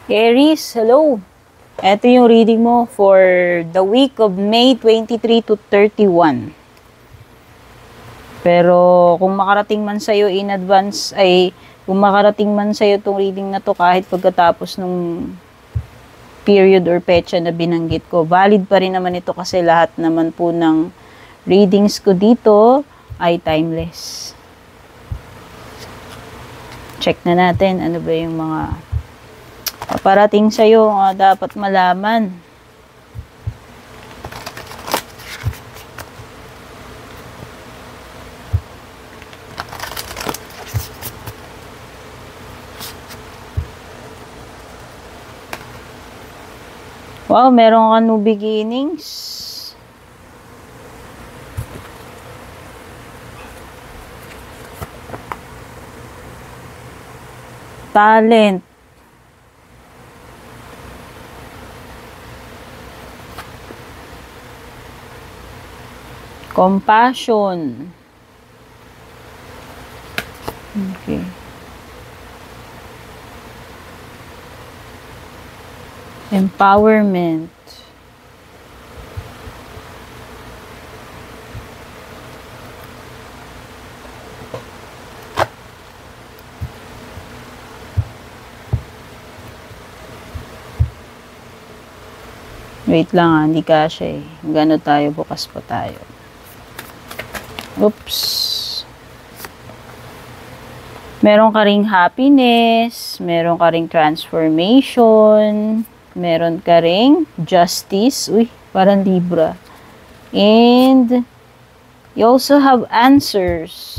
Aries, hello! Ito yung reading mo for the week of May 23 to 31. Pero kung makarating man sa'yo in advance, kung makarating man sa'yo itong reading na to kahit pagkatapos nung period or petsa na binanggit ko, valid pa rin naman ito kasi lahat naman po ng readings ko dito ay timeless. Check na natin ano ba yung mga paparating sa'yo dapat malaman. Wow, meron ka new beginnings. Talent. Compassion. Okay. Empowerment. Wait lang hindi kasya eh. Gano tayo, bukas pa tayo. Oops. Meron ka ring happiness, meron ka ring transformation, meron ka ring justice. Uy, parang Libra. And you also have answers.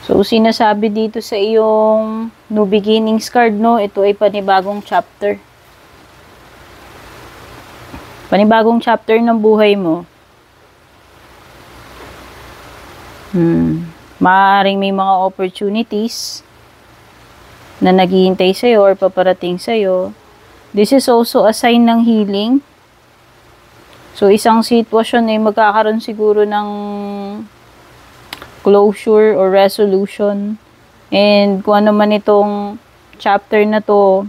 So, sinasabi dito sa iyong new beginnings card, no? Ito ay panibagong chapter. Panibagong chapter ng buhay mo. Maaaring may mga opportunities na naghihintay sa'yo or paparating sa'yo. This is also a sign ng healing. So, isang sitwasyon ay magkakaroon siguro ng closure or resolution. And kung ano man itong chapter na to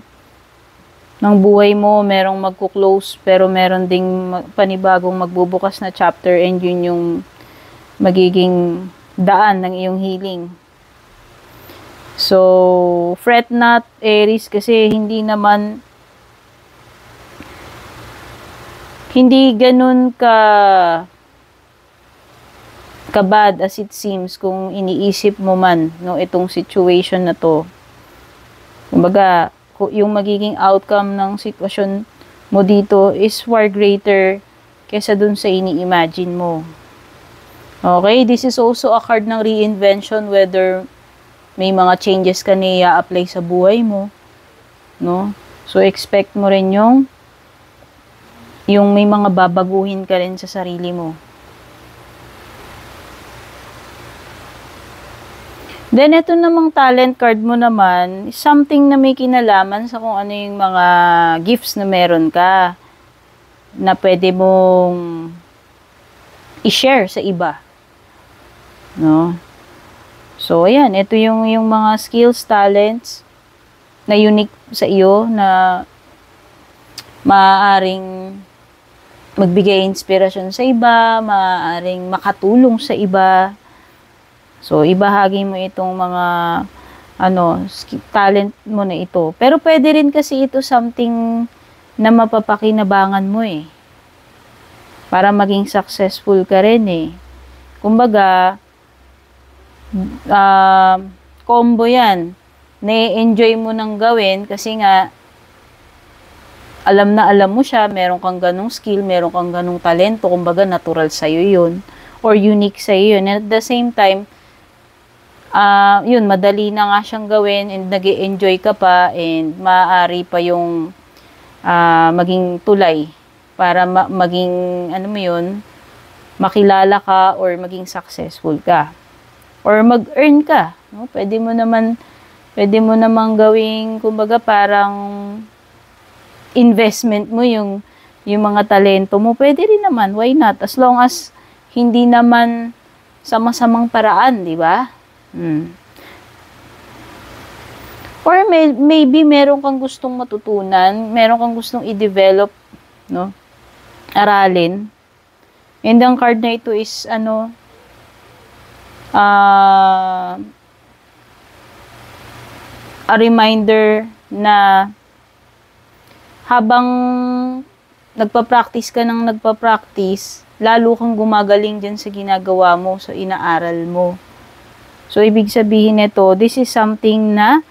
ng buhay mo, merong magkuklose pero meron ding panibagong magbubukas na chapter, and yun yung magiging daan ng iyong healing. So, fret not, Aries, kasi hindi ganun ka-bad as it seems kung iniisip mo man no itong situation na to. Kumbaga, yung magiging outcome ng sitwasyon mo dito is far greater kesa dun sa ini-imagine mo. Okay, this is also a card ng reinvention, whether may mga changes ka na i-apply sa buhay mo, no? So, expect mo rin yung may mga babaguhin ka rin sa sarili mo. Then, ito namang talent card mo naman, something na may kinalaman sa kung ano yung mga gifts na meron ka na pwede mong i-share sa iba. No? So, ayan, ito yung mga skills, talents na unique sa iyo na maaaring magbigay inspirasyon sa iba, maaaring makatulong sa iba. So, ibahagi mo itong mga talent mo na ito. Pero pwede rin kasi ito something na mapapakinabangan mo eh. Para maging successful ka rin eh. Kumbaga, combo yan. Na-enjoy mo nang gawin kasi nga alam na alam mo siya, meron kang ganong skill, meron kang ganong talento, kumbaga natural sa'yo yun or unique sa'yo yun. And at the same time, yun, madali na nga siyang gawin and nag-enjoy ka pa and maaari pa yung maging tulay para maging, makilala ka or maging successful ka. Or mag-earn ka. No? Pwede mo naman gawing, kumbaga parang investment mo yung mga talento mo. Pwede rin naman, why not? As long as hindi naman sa masamang paraan, di ba? Or maybe meron kang gustong matutunan, meron kang gustong i-develop, no? Aralin. And ang card na ito is a reminder na habang nagpa-practice ka ng nagpa-practice, lalo kang gumagaling dyan sa ginagawa mo, sa inaaral mo. So, ibig sabihin nito, this is something na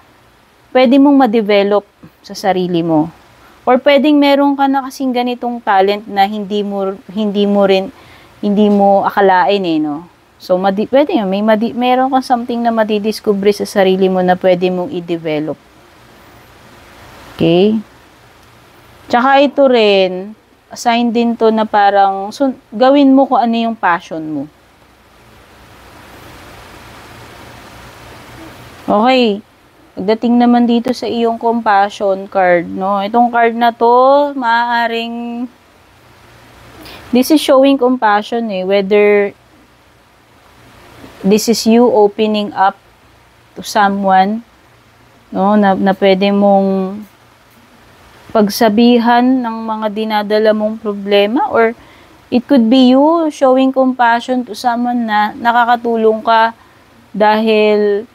pwede mong ma-develop sa sarili mo. Or pwedeng meron ka na kasing ganitong talent na hindi mo akalain no. So, pwede yun, meron kang something na madidiscover sa sarili mo na pwede mong i-develop. Okay? Tsaka ito rin, assign din to na parang, gawin mo kung ano yung passion mo. Okay. Pagdating naman dito sa iyong compassion card, no? Itong card na to, maaaring, this is showing compassion whether this is you opening up to someone, no, na pwede mong pagsabihan ng mga dinadala mong problema, or it could be you showing compassion to someone na nakakatulong ka dahil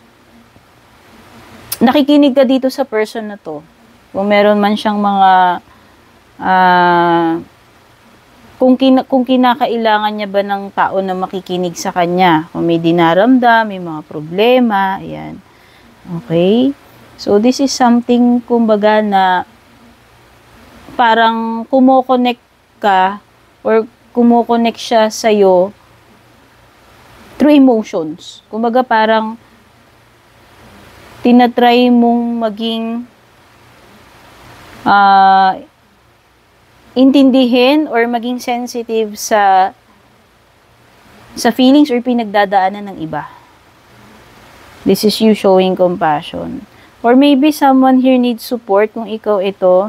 nakikinig ka dito sa person na to. Kung meron man siyang mga kung kinakailangan niya ba ng tao na makikinig sa kanya. Kung may dinaramdam, may mga problema, ayan. Okay? So, this is something, kumbaga, na parang kumo-connect ka or kumo-connect siya sa'yo through emotions. Kumbaga, parang tinatry mong maging intindihin or maging sensitive sa feelings or pinagdadaanan ng iba. This is you showing compassion. Or maybe someone here needs support kung ikaw ito.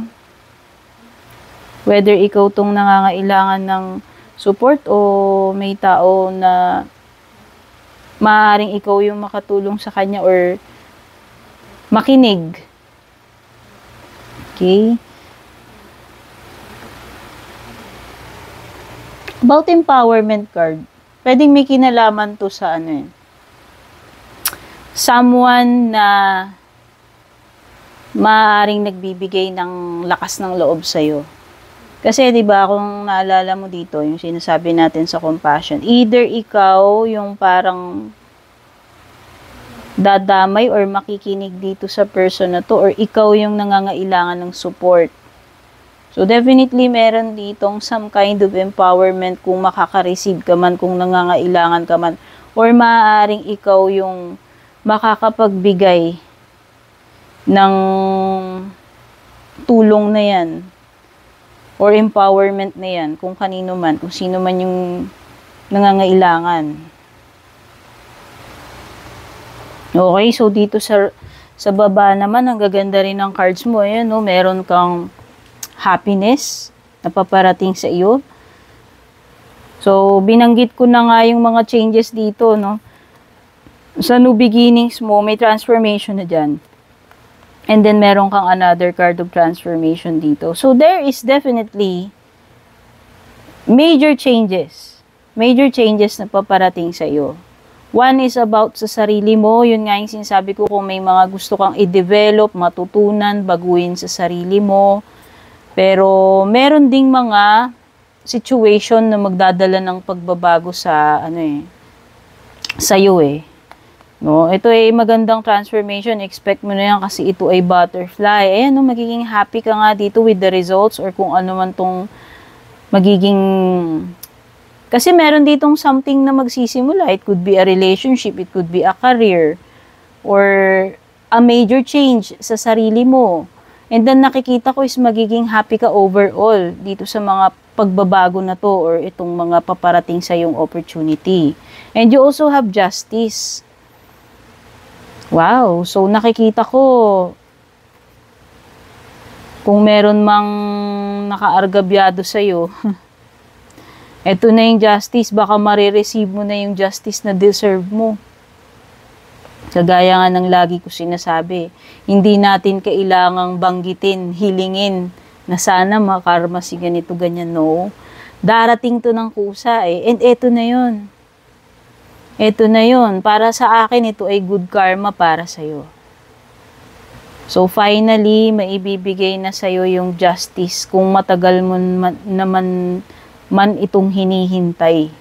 Whether ikaw tong nangangailangan ng support o may tao na maaaring ikaw yung makatulong sa kanya or makinig. Okay? About empowerment card. Pwedeng may kinalaman to sa someone na maaaring nagbibigay ng lakas ng loob sa'yo. Kasi 'di ba kung naalala mo dito, yung sinasabi natin sa compassion, either ikaw yung parang dadamay or makikinig dito sa person na to, or ikaw yung nangangailangan ng support. So, definitely, meron ditong some kind of empowerment kung makaka-receive ka man, kung nangangailangan ka man, or maaaring ikaw yung makakapagbigay ng tulong na yan, or empowerment na yan, kung kanino man, kung sino man yung nangangailangan. Okay, so dito sa baba naman, ang gaganda rin ng cards mo, ayan, no, meron kang happiness na paparating sa iyo. So, binanggit ko na nga yung mga changes dito, no. Sa new beginnings mo, may transformation na dyan. And then, meron kang another card of transformation dito. So, there is definitely major changes. Major changes na paparating sa iyo. One is about sa sarili mo. Yun nga yung sinasabi ko, kung may mga gusto kang i-develop, matutunan, baguhin sa sarili mo. Pero, meron ding mga situation na magdadala ng pagbabago sa, sa'yo No? Ito ay magandang transformation. Expect mo na yan kasi ito ay butterfly. Ayan, no, magiging happy ka nga dito with the results or kung ano man tong magiging... Kasi meron ditong something na magsisimula. It could be a relationship, it could be a career, or a major change sa sarili mo. And then nakikita ko is magiging happy ka overall dito sa mga pagbabago na to or itong mga paparating sa yung opportunity. And you also have justice. Wow! So nakikita ko kung meron mang nakaargabyado sa'yo, Eto na yung justice, baka marireceive mo na yung justice na deserve mo. Kagaya nga ng lagi ko sinasabi, hindi natin kailangang banggitin, hilingin, na sana makarma si ganito, ganyan, no. Darating to ng kusa eh. And eto na yun. Eto na yun. Para sa akin, ito ay good karma para sa'yo. So finally, maibibigay na sa'yo yung justice kung matagal mo naman itong hinihintay.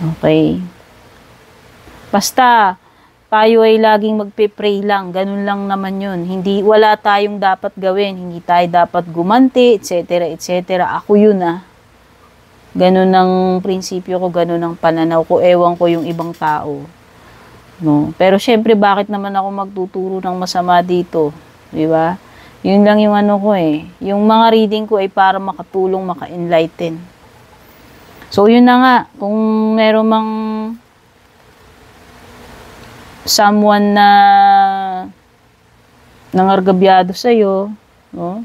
Okay. Basta, tayo ay laging magpe-pray lang. Ganun lang naman yun. Wala tayong dapat gawin. Hindi tayo dapat gumanti, etc. etc. Ako yun Ganun ang prinsipyo ko, ganun ang pananaw ko. Ewan ko yung ibang tao. No? Pero syempre, bakit naman ako magtuturo ng masama dito? Di ba? Yun lang yung ano ko eh. Yung mga reading ko ay para makatulong, maka-enlighten. So yun na nga. Kung meron mang someone na nangargabyado sa'yo, no?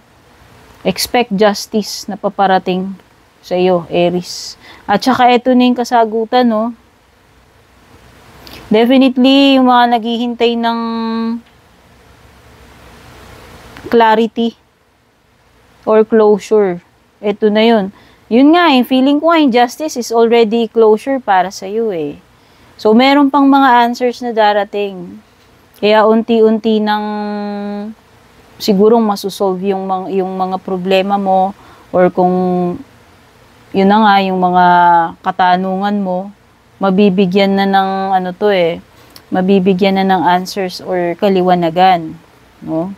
Expect justice na paparating sa'yo, Aries. At saka ito na yung kasagutan, no? Definitely, yung mga naghihintay ng clarity or closure, ito na yun. Yun nga, feeling ko yung justice is already closure para sa'yo eh. So, meron pang mga answers na darating. Kaya unti-unti nang sigurong masosolve yung mga problema mo or kung yun na nga, yung mga katanungan mo, mabibigyan na ng mabibigyan na ng answers or kaliwanagan. No?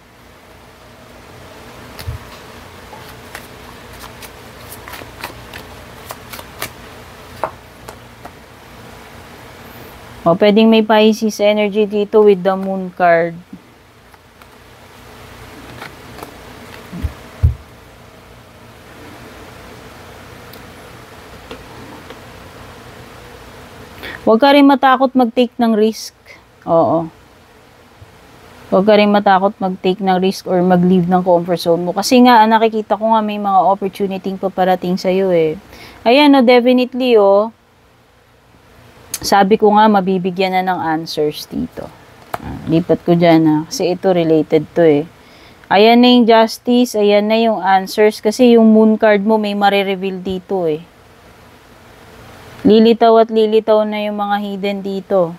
O, pwedeng may Pisces energy dito with the Moon card. Huwag ka rin matakot mag-take ng risk. Oo. Huwag ka rin matakot mag-take ng risk or mag-leave ng comfort zone mo. Kasi nga, nakikita ko nga may mga opportunity paparating sa'yo eh. Ayan, definitely, sabi ko nga, mabibigyan na ng answers dito. Lipat ko dyan kasi ito related to eh. Ayan na yung justice, ayan na yung answers. Kasi yung moon card mo may marireveal dito eh. Lilitaw at lilitaw na yung mga hidden dito.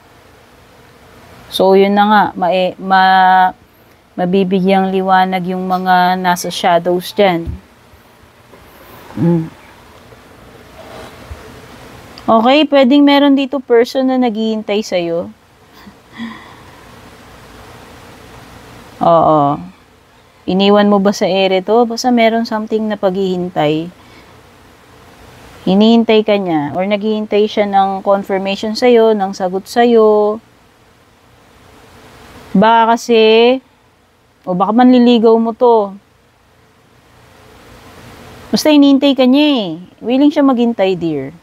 So, yun na nga, mabibigyang liwanag yung mga nasa shadows dyan. Okay, pwedeng meron dito person na naghihintay sa'yo. Oo. Iniwan mo ba sa ere to? Basta meron something na paghihintay. Hinihintay ka niya or naghihintay siya ng confirmation sa'yo, ng sagot sa'yo. Baka kasi, o baka manliligaw mo to. Basta hinihintay ka niya eh. Willing siya maghintay, dear.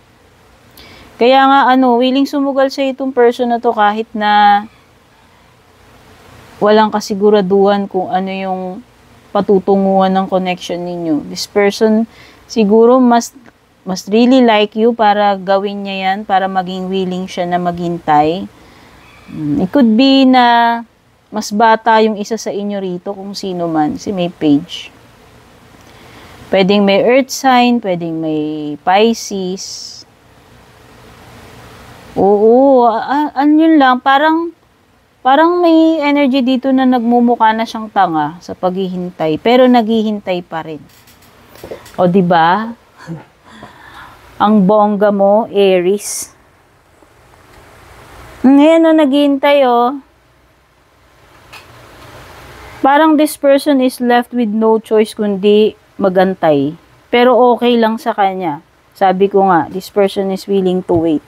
Kaya nga, willing sumugal sa itong person na to kahit na walang kasiguraduhan kung ano yung patutunguhan ng connection ninyo. This person siguro must really like you para gawin niya yan, para maging willing siya na maghintay. It could be na mas bata yung isa sa inyo rito kung sino man, si may page. Pwedeng may earth sign, pwedeng may Pisces. Oo, yun lang, parang may energy dito na nagmumukha na siyang tanga sa paghihintay, pero naghihintay pa rin. O, di ba? Ang bongga mo, Aries. Ngayon, naghihintay, Parang this person is left with no choice kundi magantay. Pero okay lang sa kanya. Sabi ko nga, this person is willing to wait.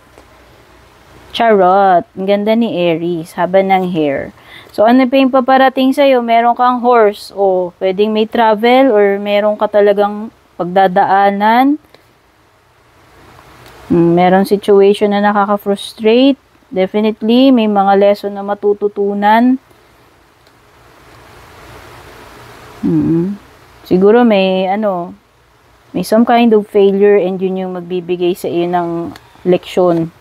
Charot. Ang ganda ni Aries. Haba ng hair. So, ano pa yung paparating sa'yo? Meron kang horse. O, pwedeng may travel or meron ka talagang pagdadaanan. Meron situation na nakaka-frustrate. Definitely, may mga lesson na matututunan. Siguro may, May some kind of failure and yun yung magbibigay sa iyo ng leksyon.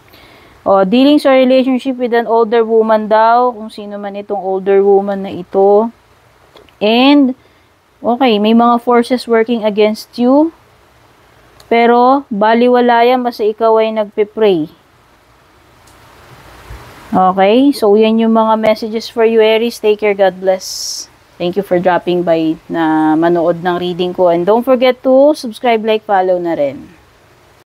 O, dealing sa relationship with an older woman daw, kung sino man itong older woman na ito. And, okay, may mga forces working against you. Pero, baliwala yan basta ikaw ay nagpe-pray. Okay, so yan yung mga messages for you, Aries. Take care, God bless. Thank you for dropping by na manood ng reading ko. And don't forget to subscribe, like, follow na rin.